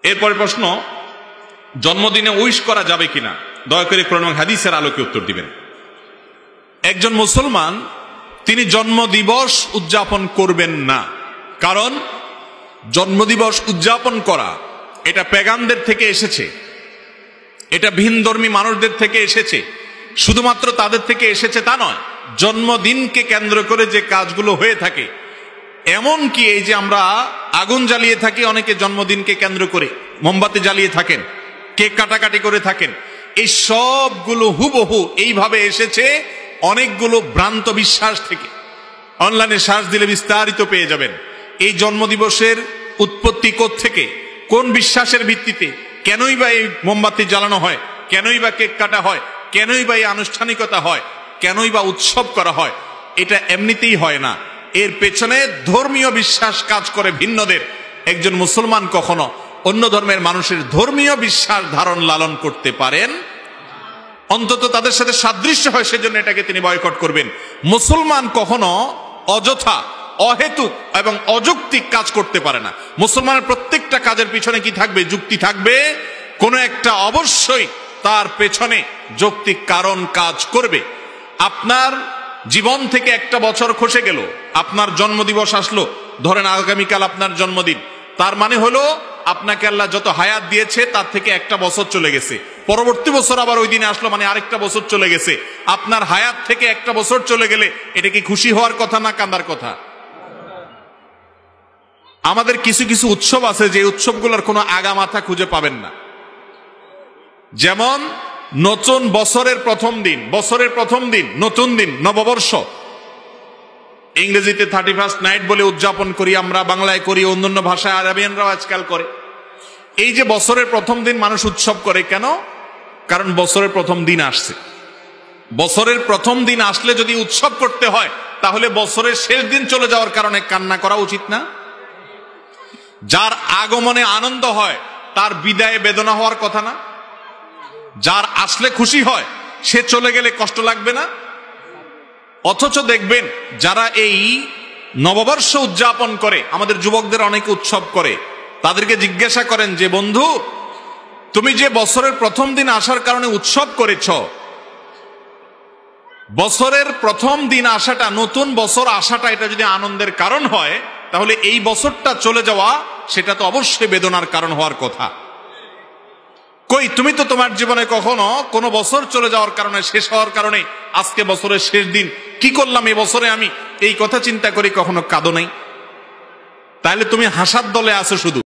এরপরে প্রশ্ন, জন্মদিনে উইশ করা যাবে কিনা? দয়া করে কোরআন এবং হাদিসের আলোকে উত্তর দিবেন। একজন মুসলমান তিনি জন্মদিবস উদযাপন করবেন না, কারণ জন্মদিবস উদযাপন করা এটা পেগানদের থেকে এসেছে, এটা ভিনধর্মী মানুষদের থেকে এসেছে। শুধুমাত্র তাদের থেকে এসেছে তা নয়, জন্মদিনকে কেন্দ্র করে যে কাজগুলো হয়ে থাকে, এমন কি এই যে আমরা আগুন জ্বালিয়ে থাকি, অনেকে জন্মদিনকে কেন্দ্র করে মোমবাতি জ্বালিয়ে থাকেন, কেক কাটাকাটি করে থাকেন, এই সবগুলো হুবহু এইভাবে এসেছে অনেকগুলো ভ্রান্ত বিশ্বাস থেকে। অনলাইনে সার্চ দিলে বিস্তারিত পেয়ে যাবেন এই জন্মদিবসের উৎপত্তি কোত্থেকে, কোন বিশ্বাসের ভিত্তিতে, কেনই বা এই মোমবাতি জ্বালানো হয়, কেনই বা কেক কাটা হয়, কেনই বা এই আনুষ্ঠানিকতা হয়, কেনই বা উৎসব করা হয়। এটা এমনিতেই হয় না, এর পেছনে ধর্মীয় বিশ্বাস কাজ করে ভিন্নদের। একজন মুসলমান কখনো অন্য ধর্মের মানুষের ধর্মীয় বিশ্বাস ধারণ লালন করতে পারেন, অন্তত তাদের সাথে সাদৃশ্য হয় সেজন্য এটাকে তিনি বয়কট করবেন। মুসলমান কখনো অযথা, অহেতুক এবং অযৌক্তিক কাজ করতে পারে না। মুসলমানের প্রত্যেকটা কাজের পিছনে কি থাকবে? যুক্তি থাকবে, কোনো একটা অবশ্যই তার পেছনে যৌক্তিক কারণ কাজ করবে। আপনার জীবন থেকে একটা বছর খসে গেল, আপনার জন্মদিবস আসলো, ধরেন আগামীকাল আপনার জন্মদিন, তার মানে হলো আপনাকে আল্লাহ যত হায়াত দিয়েছে তার থেকে একটা বছর চলে গেছে, পরবর্তী বছর আবার ওই দিনে আসলো, মানে আরেকটা বছর চলে গেছে। আপনার হায়াত থেকে একটা বছর চলে গেলে এটা কি খুশি হওয়ার কথা না কান্দার কথা? আমাদের কিছু কিছু উৎসব আছে যে উৎসবগুলোর কোনো আগা মাথা খুঁজে পাবেন না। যেমন নতুন বছরের প্রথম দিন, বছরের প্রথম দিন, নতুন দিন, নববর্ষ, ইংরেজিতে 31st নাইট বলে উদযাপন করি আমরা, বাংলায় করি, অন্যান্য ভাষায় আরবিয়ানরাও আজকাল করে। এই যে বছরের প্রথম দিন মানুষ উৎসব করে কেন? কারণ বছরের প্রথম দিন আসছে। বছরের প্রথম দিন আসলে যদি উৎসব করতে হয়, তাহলে বছরের শেষ দিন চলে যাওয়ার কারণে কান্না করা উচিত না? যার আগমনে আনন্দ হয় তার বিদায়ে বেদনা হওয়ার কথা না? যার আসলে খুশি হয় সে চলে গেলে কষ্ট লাগবে না? অথচ দেখবেন যারা এই নববর্ষ উদযাপন করে, আমাদের যুবকদের অনেকে উৎসব করে, তাদেরকে জিজ্ঞাসা করেন যে বন্ধু, তুমি যে বছরের প্রথম দিন আসার কারণে উৎসব করেছ, বছরের প্রথম দিন আসাটা, নতুন বছর আসাটা, এটা যদি আনন্দের কারণ হয়, তাহলে এই বছরটা চলে যাওয়া সেটা তো অবশ্যই বেদনার কারণ হওয়ার কথা। কই, তুমি তো তোমার জীবনে কখনো কোনো বছর চলে যাওয়ার কারণে, শেষ হওয়ার কারণে, আজকে বছরের শেষ দিন, কি করলাম এ বছরে আমি, এই কথা চিন্তা করি কখনো কাঁদো নাই? তাহলে তুমি হাসার দলে আছো শুধু।